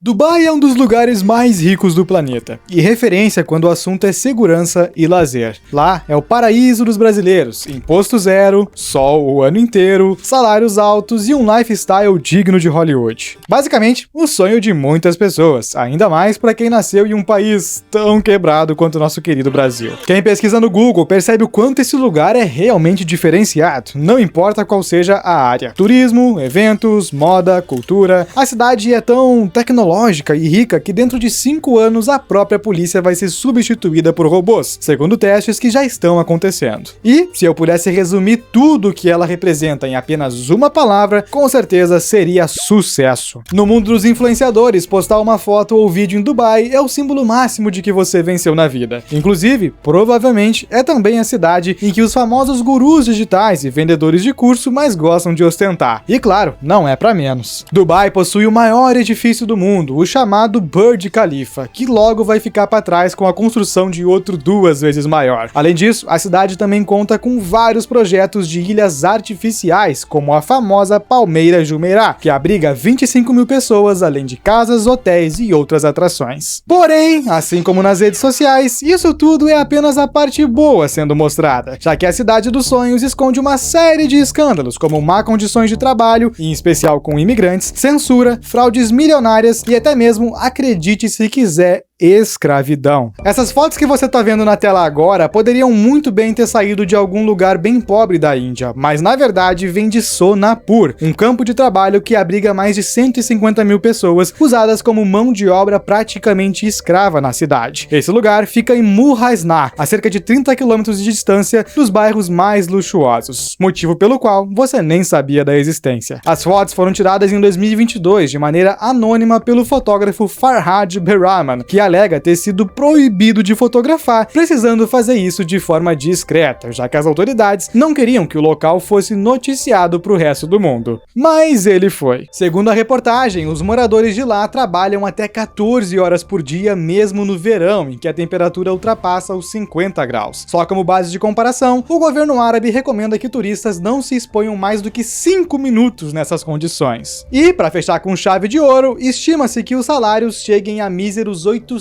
Dubai é um dos lugares mais ricos do planeta, e referência quando o assunto é segurança e lazer. Lá é o paraíso dos brasileiros, imposto zero, sol o ano inteiro, salários altos e um lifestyle digno de Hollywood. Basicamente, o sonho de muitas pessoas, ainda mais para quem nasceu em um país tão quebrado quanto o nosso querido Brasil. Quem pesquisa no Google percebe o quanto esse lugar é realmente diferenciado, não importa qual seja a área. Turismo, eventos, moda, cultura, a cidade é tão tecnológica e rica que dentro de 5 anos a própria polícia vai ser substituída por robôs, segundo testes que já estão acontecendo. E, se eu pudesse resumir tudo o que ela representa em apenas uma palavra, com certeza seria sucesso. No mundo dos influenciadores, postar uma foto ou vídeo em Dubai é o símbolo máximo de que você venceu na vida. Inclusive, provavelmente, é também a cidade em que os famosos gurus digitais e vendedores de curso mais gostam de ostentar. E claro, não é pra menos. Dubai possui o maior edifício do mundo, o chamado Burj Khalifa, que logo vai ficar para trás com a construção de outro 2 vezes maior. Além disso, a cidade também conta com vários projetos de ilhas artificiais, como a famosa Palmeira Jumeirah, que abriga 25 mil pessoas, além de casas, hotéis e outras atrações. Porém, assim como nas redes sociais, isso tudo é apenas a parte boa sendo mostrada, já que a cidade dos sonhos esconde uma série de escândalos, como má condições de trabalho, em especial com imigrantes, censura, fraudes milionárias e até mesmo, acredite se quiser, escravidão. Essas fotos que você tá vendo na tela agora poderiam muito bem ter saído de algum lugar bem pobre da Índia, mas na verdade vem de Sonapur, um campo de trabalho que abriga mais de 150 mil pessoas usadas como mão de obra praticamente escrava na cidade. Esse lugar fica em Murhaisna, a cerca de 30 km de distância dos bairros mais luxuosos, motivo pelo qual você nem sabia da existência. As fotos foram tiradas em 2022 de maneira anônima pelo fotógrafo Farhad Behraman, que alega ter sido proibido de fotografar, precisando fazer isso de forma discreta, já que as autoridades não queriam que o local fosse noticiado para o resto do mundo. Mas ele foi. Segundo a reportagem, os moradores de lá trabalham até 14 horas por dia, mesmo no verão, em que a temperatura ultrapassa os 50 graus. Só como base de comparação, o governo árabe recomenda que turistas não se exponham mais do que 5 minutos nessas condições. E, para fechar com chave de ouro, estima-se que os salários cheguem a míseros 800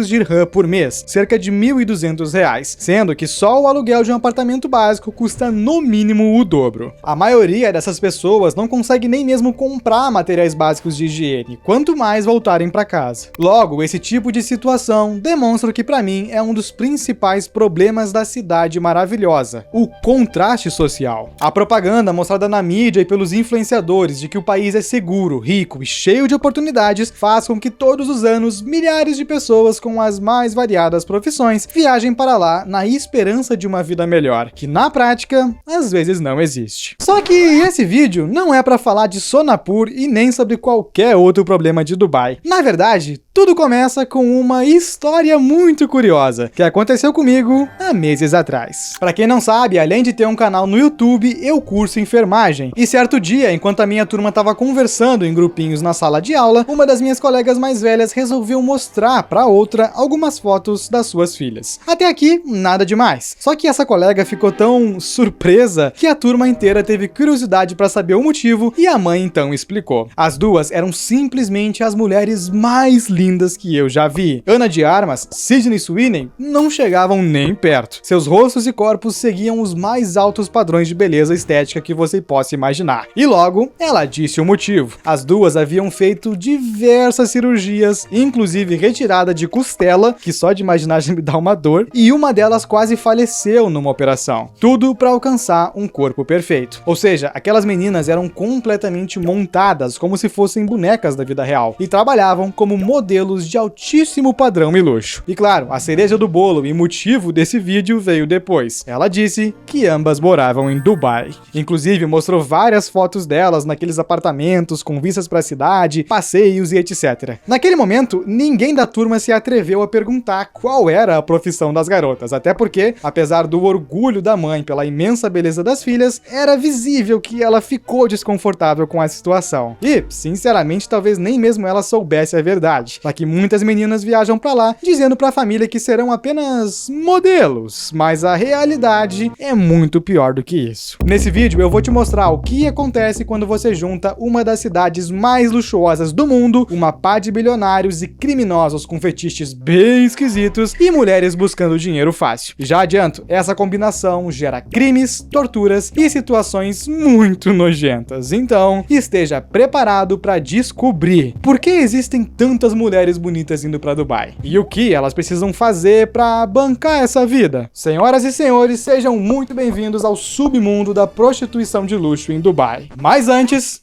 dirham por mês, cerca de R$ 1.200, sendo que só o aluguel de um apartamento básico custa no mínimo o dobro. A maioria dessas pessoas não consegue nem mesmo comprar materiais básicos de higiene, quanto mais voltarem para casa. Logo, esse tipo de situação demonstra que para mim é um dos principais problemas da cidade maravilhosa, o contraste social. A propaganda mostrada na mídia e pelos influenciadores de que o país é seguro, rico e cheio de oportunidades faz com que todos os anos milhares de pessoas com as mais variadas profissões viajem para lá na esperança de uma vida melhor, que na prática, às vezes não existe. Só que esse vídeo não é para falar de Sonapur e nem sobre qualquer outro problema de Dubai. Na verdade, tudo começa com uma história muito curiosa, que aconteceu comigo há meses atrás. Para quem não sabe, além de ter um canal no YouTube, eu curso enfermagem. E certo dia, enquanto a minha turma estava conversando em grupinhos na sala de aula, uma das minhas colegas mais velhas resolveu mostrar para outra algumas fotos das suas filhas. Até aqui, nada demais. Só que essa colega ficou tão surpresa que a turma inteira teve curiosidade para saber o motivo e a mãe então explicou. As duas eram simplesmente as mulheres mais lindas que eu já vi. Ana de Armas, Sydney Sweeney não chegavam nem perto. Seus rostos e corpos seguiam os mais altos padrões de beleza estética que você possa imaginar. E logo, ela disse o motivo. As duas haviam feito diversas cirurgias, inclusive retirada de costela, que só de imaginar já me dá uma dor, e uma delas quase faleceu numa operação. Tudo para alcançar um corpo perfeito. Ou seja, aquelas meninas eram completamente montadas como se fossem bonecas da vida real e trabalhavam como modelos de altíssimo padrão e luxo. E claro, a cereja do bolo e motivo desse vídeo veio depois. Ela disse que ambas moravam em Dubai. Inclusive mostrou várias fotos delas naqueles apartamentos com vistas para a cidade, passeios e etc. Naquele momento, ninguém da turma se atreveu a perguntar qual era a profissão das garotas, até porque, apesar do orgulho da mãe pela imensa beleza das filhas, era visível que ela ficou desconfortável com a situação. E, sinceramente, talvez nem mesmo ela soubesse a verdade. já que muitas meninas viajam pra lá, dizendo pra família que serão apenas modelos, mas a realidade é muito pior do que isso. Nesse vídeo eu vou te mostrar o que acontece quando você junta uma das cidades mais luxuosas do mundo, uma pá de bilionários e criminosos com fetiches bem esquisitos e mulheres buscando dinheiro fácil. E já adianto, essa combinação gera crimes, torturas e situações muito nojentas. Então, esteja preparado para descobrir por que existem tantas mulheres bonitas indo para Dubai e o que elas precisam fazer para bancar essa vida. Senhoras e senhores, sejam muito bem-vindos ao submundo da prostituição de luxo em Dubai. Mas antes...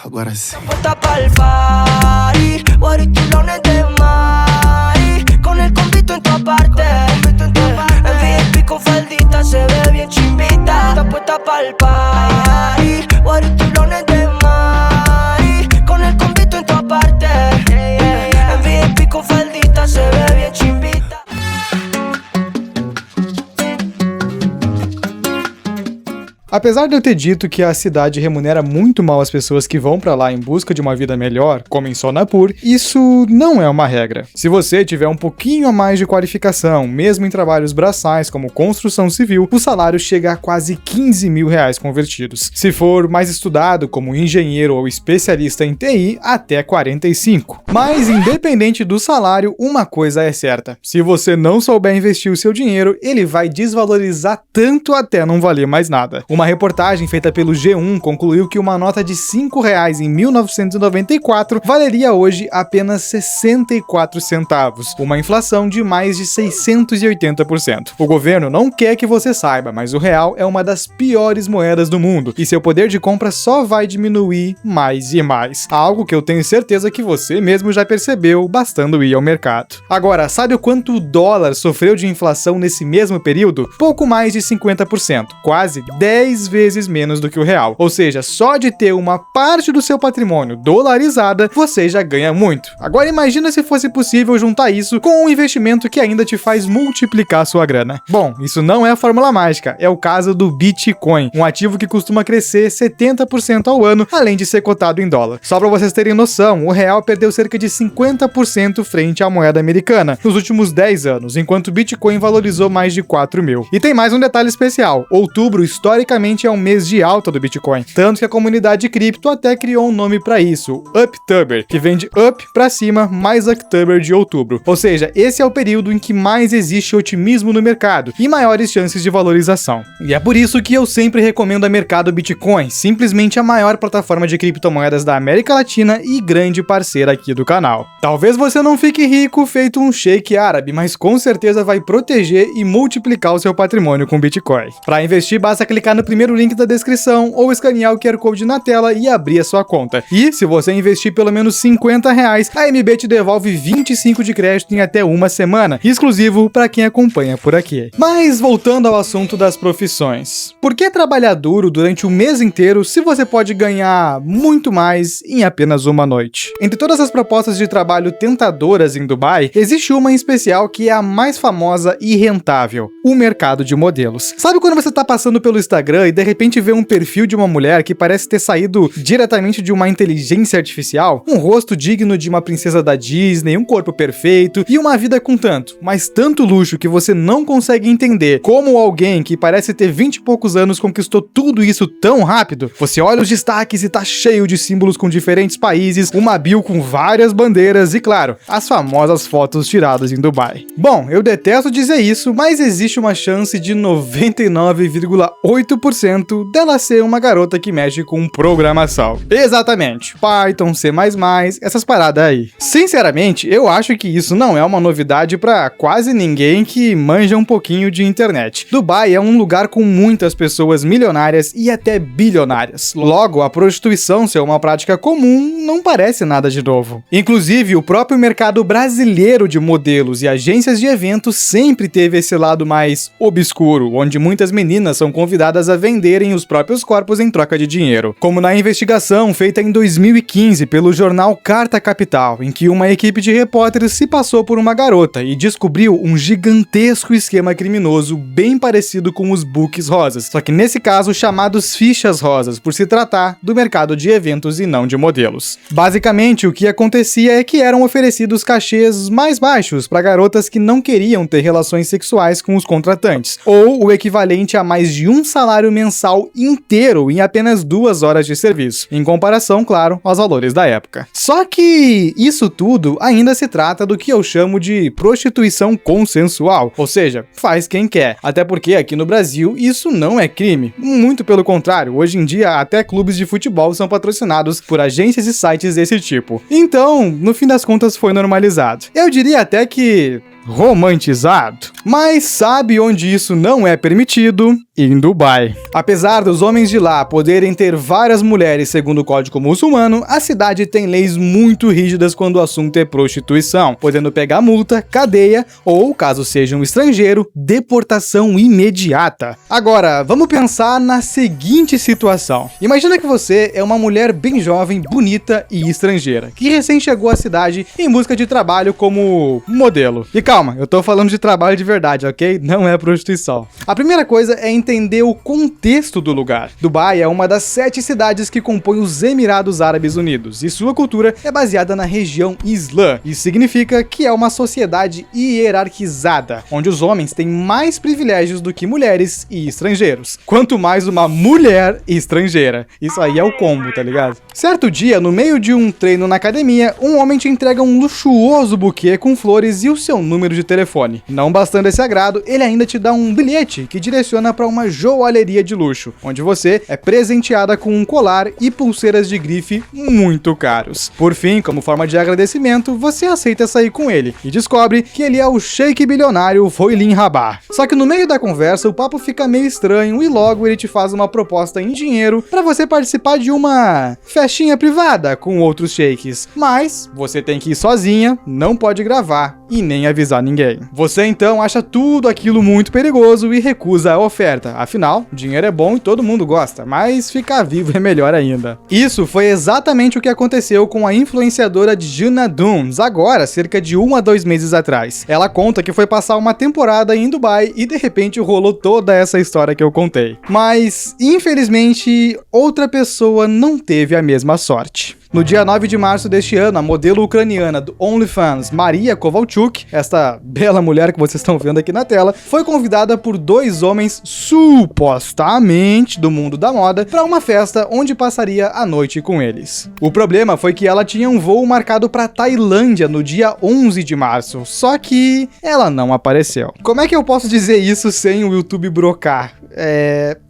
agora sim. Apesar de eu ter dito que a cidade remunera muito mal as pessoas que vão pra lá em busca de uma vida melhor, como em Sonapur, isso não é uma regra. Se você tiver um pouquinho a mais de qualificação, mesmo em trabalhos braçais como construção civil, o salário chega a quase 15 mil reais convertidos. Se for mais estudado, como engenheiro ou especialista em TI, até 45. Mas independente do salário, uma coisa é certa: se você não souber investir o seu dinheiro, ele vai desvalorizar tanto até não valer mais nada. Uma reportagem feita pelo G1 concluiu que uma nota de R$5 em 1994 valeria hoje apenas 64 centavos, uma inflação de mais de 680%. O governo não quer que você saiba, mas o real é uma das piores moedas do mundo, e seu poder de compra só vai diminuir mais e mais. Algo que eu tenho certeza que você mesmo já percebeu bastando ir ao mercado. Agora, sabe o quanto o dólar sofreu de inflação nesse mesmo período? Pouco mais de 50%, quase 10 vezes menos do que o real. Ou seja, só de ter uma parte do seu patrimônio dolarizada, você já ganha muito. Agora imagina se fosse possível juntar isso com um investimento que ainda te faz multiplicar sua grana. Bom, isso não é a fórmula mágica, é o caso do Bitcoin, um ativo que costuma crescer 70% ao ano, além de ser cotado em dólar. Só para vocês terem noção, o real perdeu cerca de 50% frente à moeda americana nos últimos 10 anos, enquanto o Bitcoin valorizou mais de 4 mil. E tem mais um detalhe especial: outubro historicamente é um mês de alta do Bitcoin, tanto que a comunidade cripto até criou um nome para isso, Uptober, que vem de up para cima mais October de outubro. Ou seja, esse é o período em que mais existe otimismo no mercado e maiores chances de valorização. E é por isso que eu sempre recomendo a Mercado Bitcoin, simplesmente a maior plataforma de criptomoedas da América Latina e grande parceira aqui do canal. Talvez você não fique rico feito um sheik árabe, mas com certeza vai proteger e multiplicar o seu patrimônio com Bitcoin. Para investir, basta clicar no primeiro link da descrição ou escanear o QR Code na tela e abrir a sua conta. E se você investir pelo menos R$50, a MB te devolve 25 de crédito em até uma semana, exclusivo para quem acompanha por aqui. Mas voltando ao assunto das profissões, por que trabalhar duro durante o mês inteiro se você pode ganhar muito mais em apenas uma noite? Entre todas as propostas de trabalho tentadoras em Dubai, existe uma em especial que é a mais famosa e rentável: o mercado de modelos. Sabe quando você tá passando pelo Instagram e de repente vê um perfil de uma mulher que parece ter saído diretamente de uma inteligência artificial? Um rosto digno de uma princesa da Disney, um corpo perfeito e uma vida com tanto, mas tanto luxo que você não consegue entender como alguém que parece ter 20 e poucos anos conquistou tudo isso tão rápido. Você olha os destaques e tá cheio de símbolos com diferentes países, uma bio com várias bandeiras e, claro, as famosas fotos tiradas em Dubai. Bom, eu detesto dizer isso, mas existe uma chance de 99,8% dela ser uma garota que mexe com programação. Exatamente, Python, C++, essas paradas aí. Sinceramente, eu acho que isso não é uma novidade pra quase ninguém que manja um pouquinho de internet. Dubai é um lugar com muitas pessoas milionárias e até bilionárias. Logo, a prostituição ser uma prática comum não parece nada de novo. Inclusive, o próprio mercado brasileiro de modelos e agências de eventos sempre teve esse lado mais obscuro, onde muitas meninas são convidadas a venderem os próprios corpos em troca de dinheiro. Como na investigação feita em 2015 pelo jornal Carta Capital, em que uma equipe de repórteres se passou por uma garota e descobriu um gigantesco esquema criminoso bem parecido com os books rosas, só que nesse caso chamados fichas rosas, por se tratar do mercado de eventos e não de modelos. Basicamente, o que acontecia é que eram oferecidos cachês mais baixos para garotas que não queriam ter relações sexuais com os contratantes, ou o equivalente a mais de um salário mensal inteiro em apenas 2 horas de serviço, em comparação, claro, aos valores da época. Só que isso tudo ainda se trata do que eu chamo de prostituição consensual, ou seja, faz quem quer, até porque aqui no Brasil isso não é crime, muito pelo contrário, hoje em dia até clubes de futebol são patrocinados por agências e sites desse tipo. Então, no fim das contas foi normalizado. Eu diria até que romantizado. Mas sabe onde isso não é permitido? Em Dubai. Apesar dos homens de lá poderem ter várias mulheres segundo o código muçulmano, a cidade tem leis muito rígidas quando o assunto é prostituição, podendo pegar multa, cadeia ou, caso seja um estrangeiro, deportação imediata. Agora, vamos pensar na seguinte situação. Imagina que você é uma mulher bem jovem, bonita e estrangeira, que recém chegou à cidade em busca de trabalho como modelo. E calma, eu tô falando de trabalho de verdade, ok? Não é prostituição. A primeira coisa é entender o contexto do lugar. Dubai é uma das 7 cidades que compõem os Emirados Árabes Unidos, e sua cultura é baseada na região Islã. Isso significa que é uma sociedade hierarquizada, onde os homens têm mais privilégios do que mulheres e estrangeiros. Quanto mais uma mulher estrangeira. Isso aí é o combo, tá ligado? Certo dia, no meio de um treino na academia, um homem te entrega um luxuoso buquê com flores e o seu número de telefone. Não bastando esse agrado, ele ainda te dá um bilhete que direciona para uma joalheria de luxo, onde você é presenteada com um colar e pulseiras de grife muito caros. Por fim, como forma de agradecimento, você aceita sair com ele e descobre que ele é o sheik bilionário Foilin Rabah. Só que no meio da conversa o papo fica meio estranho e logo ele te faz uma proposta em dinheiro para você participar de uma festinha privada com outros sheiks. Mas você tem que ir sozinha, não pode gravar e nem avisar ninguém. Você então acha tudo aquilo muito perigoso e recusa a oferta. Afinal, dinheiro é bom e todo mundo gosta, mas ficar vivo é melhor ainda. Isso foi exatamente o que aconteceu com a influenciadora Juna Dunes, agora, cerca de 1 a 2 meses atrás. Ela conta que foi passar uma temporada em Dubai e de repente rolou toda essa história que eu contei. Mas, infelizmente, outra pessoa não teve a mesma sorte. No dia 9 de março deste ano, a modelo ucraniana do OnlyFans, Maria Kovalchuk, esta bela mulher que vocês estão vendo aqui na tela, foi convidada por 2 homens supostamente do mundo da moda para uma festa onde passaria a noite com eles. O problema foi que ela tinha um voo marcado para Tailândia no dia 11 de março, só que ela não apareceu. Como é que eu posso dizer isso sem o YouTube brocar?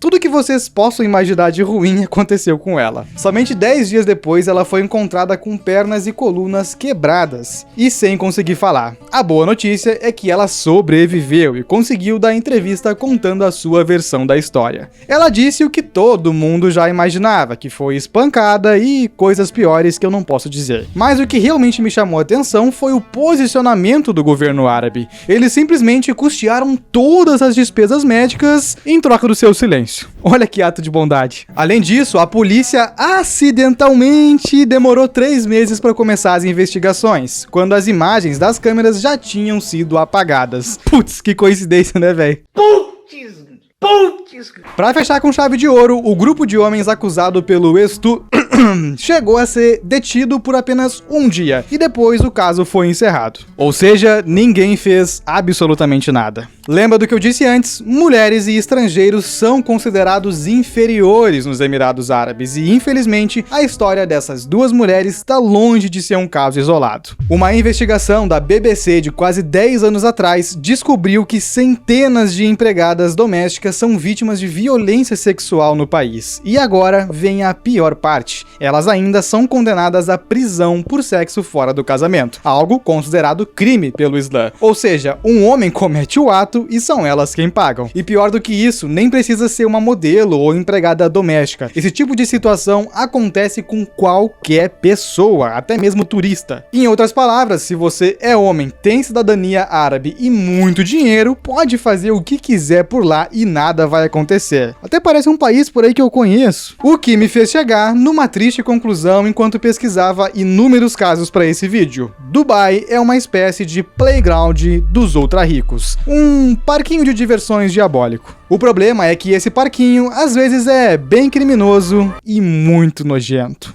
Tudo que vocês possam imaginar de ruim aconteceu com ela. Somente 10 dias depois, ela foi encontrada com pernas e colunas quebradas e sem conseguir falar. A boa notícia é que ela sobreviveu e conseguiu dar entrevista contando a sua versão da história. Ela disse o que todo mundo já imaginava, que foi espancada e coisas piores que eu não posso dizer. Mas o que realmente me chamou a atenção foi o posicionamento do governo árabe. Eles simplesmente custearam todas as despesas médicas em troca do seu silêncio. Olha que ato de bondade. Além disso, a polícia acidentalmente demorou 3 meses para começar as investigações, quando as imagens das câmeras já tinham sido apagadas. Putz, que coincidência, né, velho? Putz! Pra fechar com chave de ouro, o grupo de homens acusado pelo estupro chegou a ser detido por apenas 1 dia, e depois o caso foi encerrado. Ou seja, ninguém fez absolutamente nada. Lembra do que eu disse antes? Mulheres e estrangeiros são considerados inferiores nos Emirados Árabes, e infelizmente a história dessas 2 mulheres está longe de ser um caso isolado. Uma investigação da BBC de quase 10 anos atrás descobriu que centenas de empregadas domésticas são vítimas de violência sexual no país. E agora vem a pior parte. Elas ainda são condenadas à prisão por sexo fora do casamento, algo considerado crime pelo Islã. Ou seja, um homem comete o ato e são elas quem pagam. E pior do que isso, nem precisa ser uma modelo ou empregada doméstica. Esse tipo de situação acontece com qualquer pessoa, até mesmo turista. Em outras palavras, se você é homem, tem cidadania árabe e muito dinheiro, pode fazer o que quiser por lá e nada vai acontecer. Até parece um país por aí que eu conheço. O que me fez chegar numa triste conclusão enquanto pesquisava inúmeros casos para esse vídeo. Dubai é uma espécie de playground dos ultra-ricos. Um parquinho de diversões diabólico. O problema é que esse parquinho às vezes é bem criminoso e muito nojento.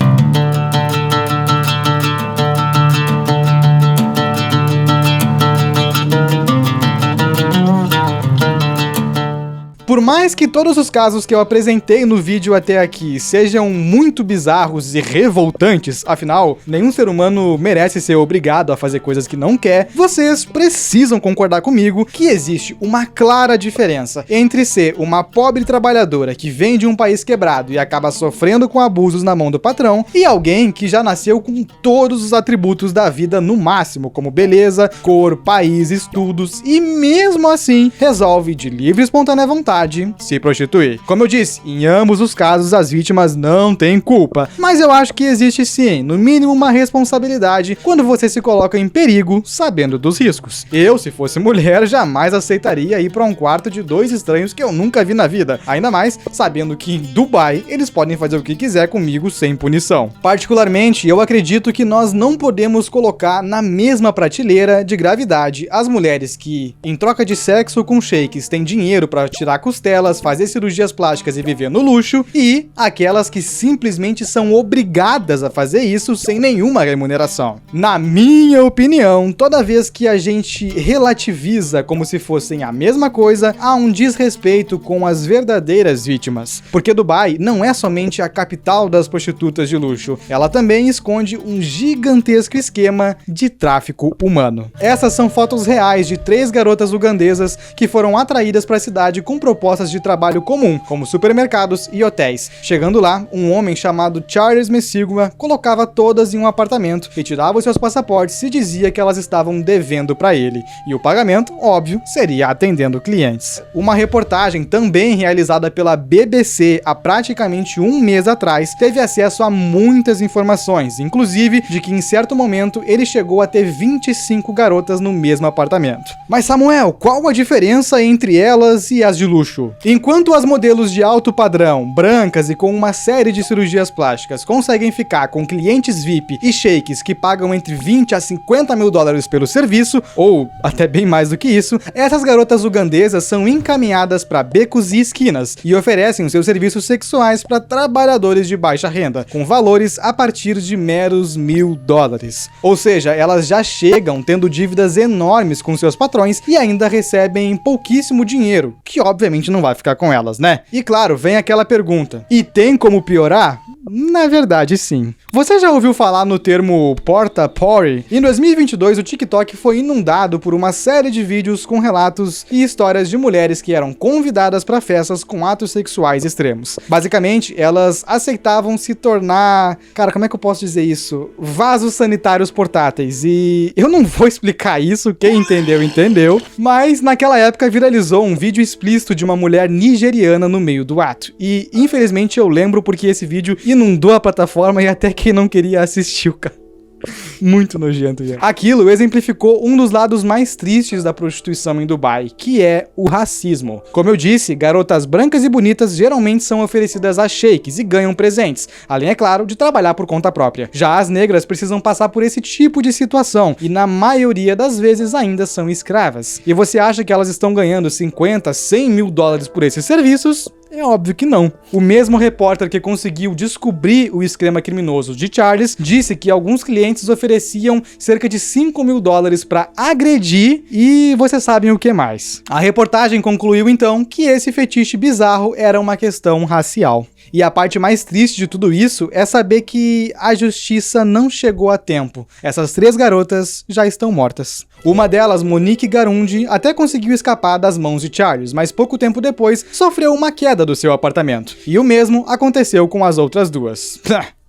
Por mais que todos os casos que eu apresentei no vídeo até aqui sejam muito bizarros e revoltantes, afinal, nenhum ser humano merece ser obrigado a fazer coisas que não quer, vocês precisam concordar comigo que existe uma clara diferença entre ser uma pobre trabalhadora que vem de um país quebrado e acaba sofrendo com abusos na mão do patrão e alguém que já nasceu com todos os atributos da vida no máximo, como beleza, cor, país, estudos e mesmo assim resolve de livre e espontânea vontade se prostituir. Como eu disse, em ambos os casos as vítimas não têm culpa, mas eu acho que existe sim, no mínimo uma responsabilidade quando você se coloca em perigo sabendo dos riscos. Eu, se fosse mulher, jamais aceitaria ir para um quarto de dois estranhos que eu nunca vi na vida, ainda mais sabendo que em Dubai eles podem fazer o que quiser comigo sem punição. Particularmente, eu acredito que nós não podemos colocar na mesma prateleira de gravidade as mulheres que, em troca de sexo com sheiks, têm dinheiro para tirar costelas, fazer cirurgias plásticas e viver no luxo, e aquelas que simplesmente são obrigadas a fazer isso sem nenhuma remuneração. Na minha opinião, toda vez que a gente relativiza como se fossem a mesma coisa, há um desrespeito com as verdadeiras vítimas. Porque Dubai não é somente a capital das prostitutas de luxo, ela também esconde um gigantesco esquema de tráfico humano. Essas são fotos reais de 3 garotas ugandesas que foram atraídas para a cidade com propostas de trabalho comum, como supermercados e hotéis. Chegando lá, um homem chamado Charles Messigua colocava todas em um apartamento, retirava os seus passaportes e dizia que elas estavam devendo para ele. E o pagamento, óbvio, seria atendendo clientes. Uma reportagem também realizada pela BBC há praticamente um mês atrás teve acesso a muitas informações, inclusive de que em certo momento ele chegou a ter 25 garotas no mesmo apartamento. Mas Samuel, qual a diferença entre elas e as de luxo? Enquanto as modelos de alto padrão, brancas e com uma série de cirurgias plásticas conseguem ficar com clientes VIP e sheiks que pagam entre 20 a 50 mil dólares pelo serviço, ou até bem mais do que isso, essas garotas ugandesas são encaminhadas para becos e esquinas e oferecem os seus serviços sexuais para trabalhadores de baixa renda, com valores a partir de meros $1.000. Ou seja, elas já chegam tendo dívidas enormes com seus patrões e ainda recebem pouquíssimo dinheiro, que obviamente não vai ficar com elas, né? E claro, vem aquela pergunta: e tem como piorar? Na verdade, sim. Você já ouviu falar no termo porta potty? Em 2022, o TikTok foi inundado por uma série de vídeos com relatos e histórias de mulheres que eram convidadas para festas com atos sexuais extremos. Basicamente, elas aceitavam se tornar... Cara, como é que eu posso dizer isso? Vasos sanitários portáteis. E eu não vou explicar isso, quem entendeu, entendeu. Mas naquela época viralizou um vídeo explícito de uma mulher nigeriana no meio do ato. E infelizmente eu lembro porque esse vídeo inundou a plataforma e até quem não queria assistiu, cara. Muito nojento já. Aquilo exemplificou um dos lados mais tristes da prostituição em Dubai, que é o racismo. Como eu disse, garotas brancas e bonitas geralmente são oferecidas a sheiks e ganham presentes, além, é claro, de trabalhar por conta própria. Já as negras precisam passar por esse tipo de situação e na maioria das vezes ainda são escravas. E você acha que elas estão ganhando 50, 100 mil dólares por esses serviços? É óbvio que não. O mesmo repórter que conseguiu descobrir o esquema criminoso de Charles disse que alguns clientes ofereciam cerca de 5 mil dólares para agredir e vocês sabem o que mais. A reportagem concluiu então que esse fetiche bizarro era uma questão racial. E a parte mais triste de tudo isso é saber que a justiça não chegou a tempo. Essas 3 garotas já estão mortas. Uma delas, Monique Garundi, até conseguiu escapar das mãos de Charles, mas pouco tempo depois sofreu uma queda do seu apartamento. E o mesmo aconteceu com as outras 2.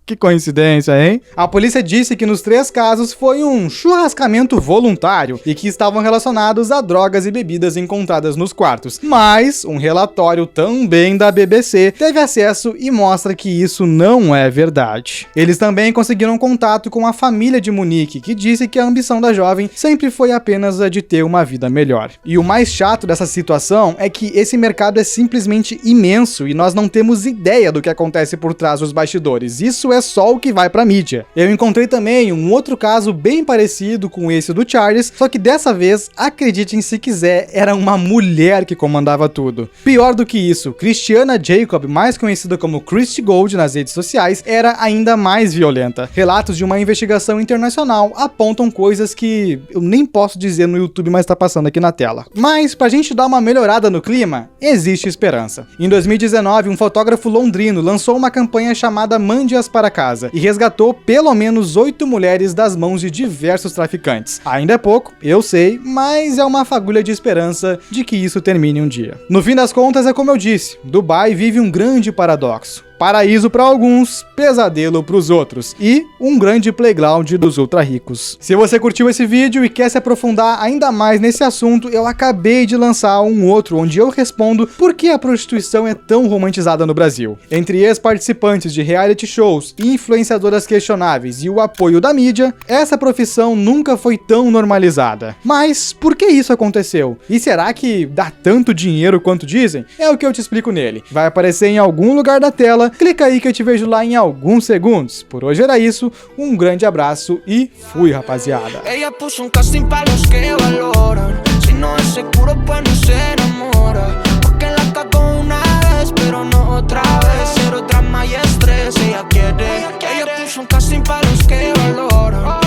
Que coincidência, hein? A polícia disse que nos 3 casos foi um churrascamento voluntário e que estavam relacionados a drogas e bebidas encontradas nos quartos. Mas um relatório também da BBC teve acesso e mostra que isso não é verdade. Eles também conseguiram contato com a família de Monique, que disse que a ambição da jovem sempre foi apenas a de ter uma vida melhor. E o mais chato dessa situação é que esse mercado é simplesmente imenso e nós não temos ideia do que acontece por trás dos bastidores. Isso é só o que vai pra mídia. Eu encontrei também um outro caso bem parecido com esse do Charles, só que dessa vez, acreditem se quiser, era uma mulher que comandava tudo. Pior do que isso, Christiana Jacob, mais conhecida como Christy Gold nas redes sociais, era ainda mais violenta. Relatos de uma investigação internacional apontam coisas que eu nem posso dizer no YouTube, mas tá passando aqui na tela. Mas pra gente dar uma melhorada no clima, existe esperança. Em 2019, um fotógrafo londrino lançou uma campanha chamada Mande-as para casa e resgatou pelo menos 8 mulheres das mãos de diversos traficantes. Ainda é pouco, eu sei, mas é uma fagulha de esperança de que isso termine um dia. No fim das contas, é como eu disse, Dubai vive um grande paradoxo. Paraíso para alguns, pesadelo para os outros e um grande playground dos ultra ricos. Se você curtiu esse vídeo e quer se aprofundar ainda mais nesse assunto, eu acabei de lançar um outro onde eu respondo por que a prostituição é tão romantizada no Brasil. Entre ex-participantes de reality shows, influenciadoras questionáveis e o apoio da mídia, essa profissão nunca foi tão normalizada. Mas por que isso aconteceu? E será que dá tanto dinheiro quanto dizem? É o que eu te explico nele. Vai aparecer em algum lugar da tela. Clica aí que eu te vejo lá em alguns segundos. Por hoje era isso, um grande abraço e fui, rapaziada. Ella puso un casting para los que valoran. Si no es seguro, pues no se enamora. Porque la cagó una vez, pero no otra vez. Cero drama y estrés, ella quiere. Ella puso un casting para los que valoran.